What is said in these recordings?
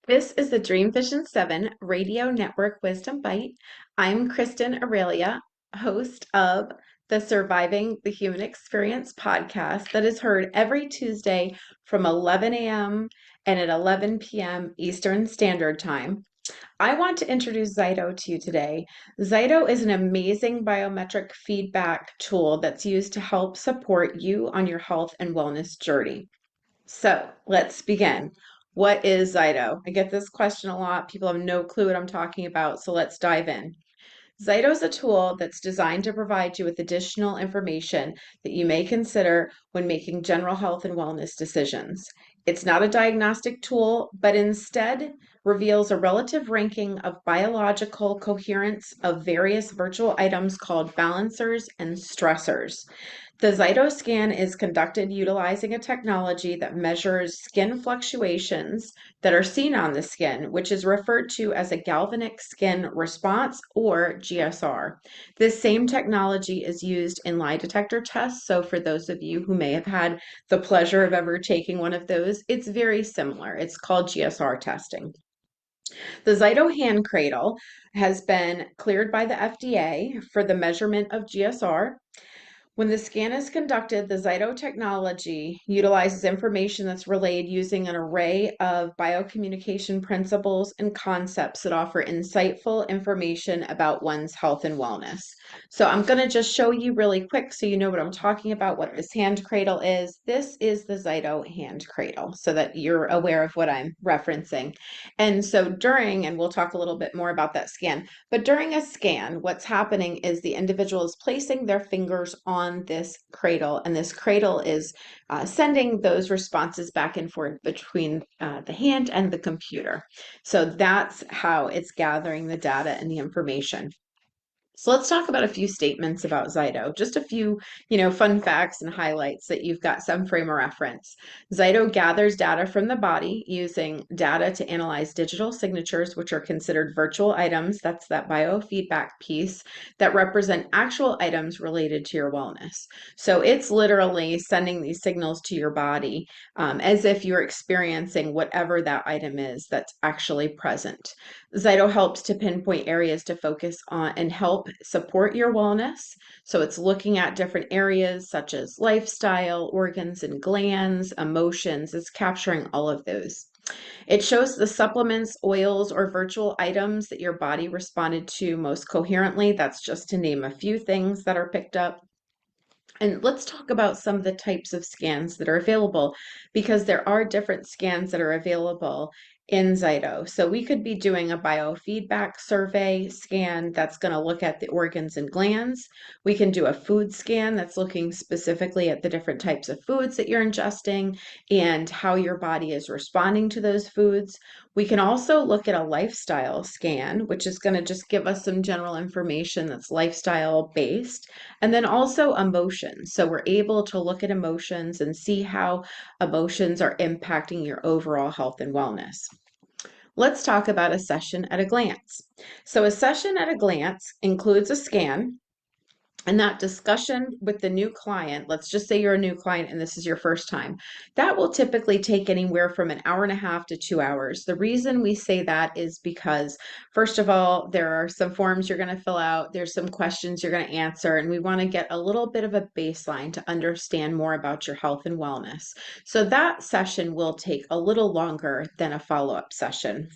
This is the Dream Vision 7 Radio Network Wisdom Bite. I'm Kristin Aurelia, host of the Surviving the Human Experience podcast that is heard every Tuesday from 11 a.m. and at 11 p.m. Eastern Standard Time. I want to introduce Zyto to you today. Zyto is an amazing biometric feedback tool that's used to help support you on your health and wellness journey. So let's begin. What is Zyto? I get this question a lot. People have no clue what I'm talking about. So let's dive in. Zyto is a tool that's designed to provide you with additional information that you may consider when making general health and wellness decisions. It's not a diagnostic tool, but instead reveals a relative ranking of biological coherence of various virtual items called balancers and stressors. The Zyto scan is conducted utilizing a technology that measures skin fluctuations that are seen on the skin, which is referred to as a galvanic skin response or GSR. This same technology is used in lie detector tests. So, for those of you who may have had the pleasure of ever taking one of those, it's very similar. It's called GSR testing. The Zyto hand cradle has been cleared by the FDA for the measurement of GSR. When the scan is conducted, the Zyto technology utilizes information that's relayed using an array of biocommunication principles and concepts that offer insightful information about one's health and wellness. So I'm going to just show you really quick so you know what I'm talking about, what this hand cradle is. This is the Zyto hand cradle so that you're aware of what I'm referencing. And so and we'll talk a little bit more about that scan, but during a scan, what's happening is the individual is placing their fingers on this cradle, and this cradle is sending those responses back and forth between the hand and the computer. So that's how it's gathering the data and the information. So let's talk about a few statements about Zyto. Just a few, fun facts and highlights that you've got some frame of reference. Zyto gathers data from the body using data to analyze digital signatures, which are considered virtual items. That's that biofeedback piece that represent actual items related to your wellness. So it's literally sending these signals to your body as if you're experiencing whatever that item is that's actually present. Zyto helps to pinpoint areas to focus on and help support your wellness. So it's looking at different areas such as lifestyle, organs and glands, emotions. It's capturing all of those. It shows the supplements, oils, or virtual items that your body responded to most coherently. That's just to name a few things that are picked up. And let's talk about some of the types of scans that are available because there are different scans that are available in Zyto. So we could be doing a biofeedback survey scan that's going to look at the organs and glands. We can do a food scan that's looking specifically at the different types of foods that you're ingesting and how your body is responding to those foods. We can also look at a lifestyle scan, which is going to just give us some general information that's lifestyle based. And then also emotions. So we're able to look at emotions and see how emotions are impacting your overall health and wellness. Let's talk about a session at a glance. So a session at a glance includes a scan, and that discussion with the new client, let's just say you're a new client and this is your first time, that will typically take anywhere from an hour and a half to 2 hours. The reason we say that is because, first of all, there are some forms you're going to fill out, there's some questions you're going to answer, and we want to get a little bit of a baseline to understand more about your health and wellness. So that session will take a little longer than a follow-up session.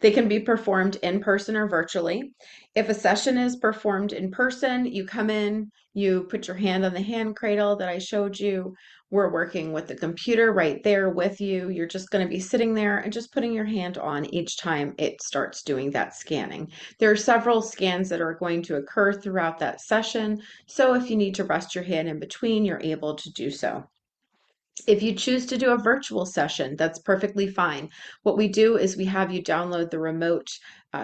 They can be performed in person or virtually. If a session is performed in person, you come in, you put your hand on the hand cradle that I showed you. We're working with the computer right there with you. You're just going to be sitting there and just putting your hand on each time it starts doing that scanning. There are several scans that are going to occur throughout that session. So if you need to rest your hand in between, you're able to do so. If you choose to do a virtual session, that's perfectly fine. What we do is we have you download the remote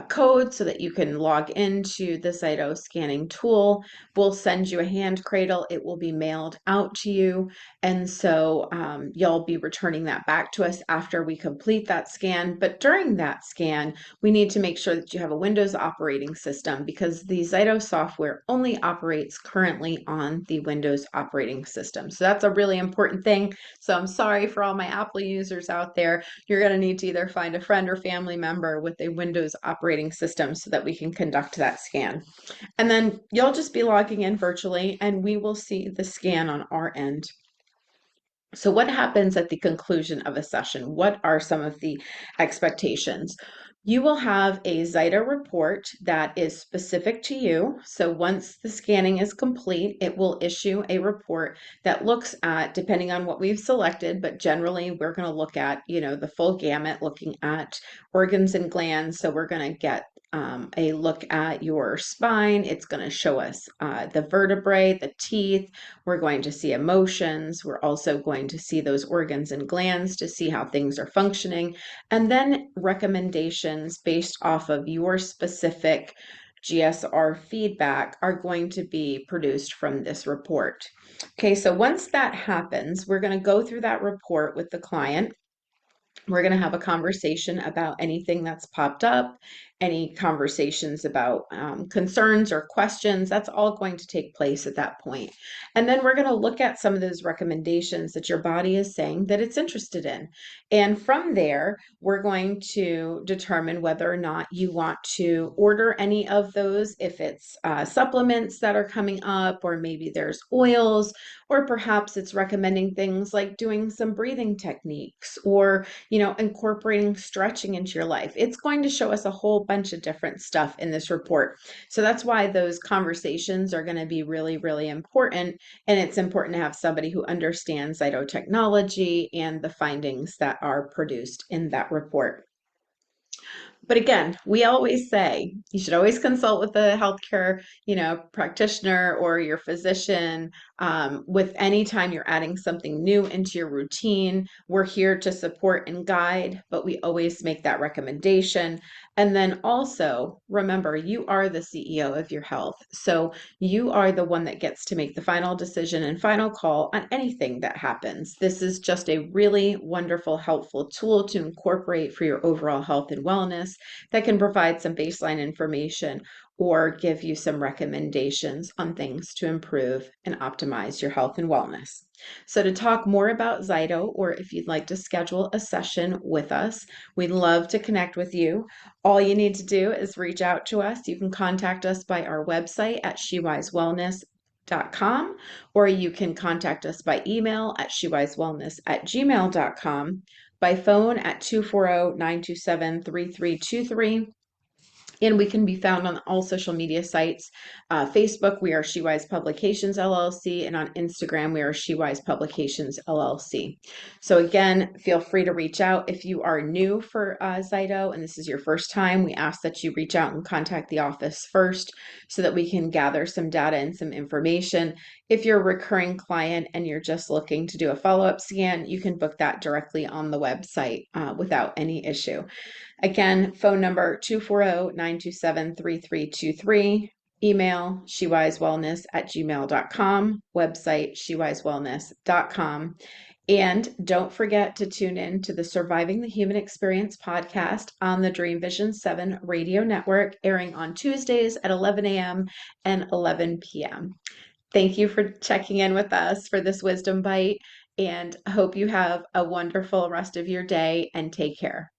code so that you can log into the Zyto scanning tool. We'll send you a hand cradle. It will be mailed out to you. And so you'll be returning that back to us after we complete that scan. But during that scan, we need to make sure that you have a Windows operating system, because the Zyto software only operates currently on the Windows operating system. So that's a really important thing. So I'm sorry for all my Apple users out there. You're going to need to either find a friend or family member with a Windows operating system so that we can conduct that scan. And then you'll just be logging in virtually and we will see the scan on our end. So what happens at the conclusion of a session? What are some of the expectations? You will have a Zyto report that is specific to you. So once the scanning is complete, it will issue a report that looks at, depending on what we've selected, but generally we're going to look at, the full gamut, looking at organs and glands. So we're going to get a look at your spine. It's going to show us the vertebrae, the teeth. We're going to see emotions. We're also going to see those organs and glands to see how things are functioning. And then recommendations based off of your specific GSR feedback are going to be produced from this report. Okay, so once that happens, we're going to go through that report with the client. We're going to have a conversation about anything that's popped up, any conversations about concerns or questions. That's all going to take place at that point. And then we're going to look at some of those recommendations that your body is saying that it's interested in. And from there, we're going to determine whether or not you want to order any of those, if it's supplements that are coming up, or maybe there's oils, or perhaps it's recommending things like doing some breathing techniques, or incorporating stretching into your life. It's going to show us a whole bunch of different stuff in this report. So that's why those conversations are going to be really, really important. And it's important to have somebody who understands Zyto technology and the findings that are produced in that report. But again, we always say you should always consult with a healthcare, practitioner or your physician with any time you're adding something new into your routine. We're here to support and guide, but we always make that recommendation. And then also remember, you are the CEO of your health. So you are the one that gets to make the final decision and final call on anything that happens. This is just a really wonderful, helpful tool to incorporate for your overall health and wellness that can provide some baseline information or give you some recommendations on things to improve and optimize your health and wellness. So to talk more about Zyto, or if you'd like to schedule a session with us, we'd love to connect with you. All you need to do is reach out to us. You can contact us by our website at shewisewellness.com, or you can contact us by email at shewisewellness@gmail.com, by phone at 240-927-3323. And we can be found on all social media sites. Facebook, we are SheWise Publications LLC, and on Instagram, we are SheWise Publications LLC. So again, feel free to reach out if you are new for Zyto and this is your first time. We ask that you reach out and contact the office first so that we can gather some data and some information. If you're a recurring client and you're just looking to do a follow-up scan, you can book that directly on the website without any issue. Again, phone number 240-927-3323, email shewisewellness@gmail.com, website shewisewellness.com. And don't forget to tune in to the Surviving the Human Experience podcast on the Dream Vision 7 radio network, airing on Tuesdays at 11 a.m. and 11 p.m. Thank you for checking in with us for this Wisdom Bite, and hope you have a wonderful rest of your day, and take care.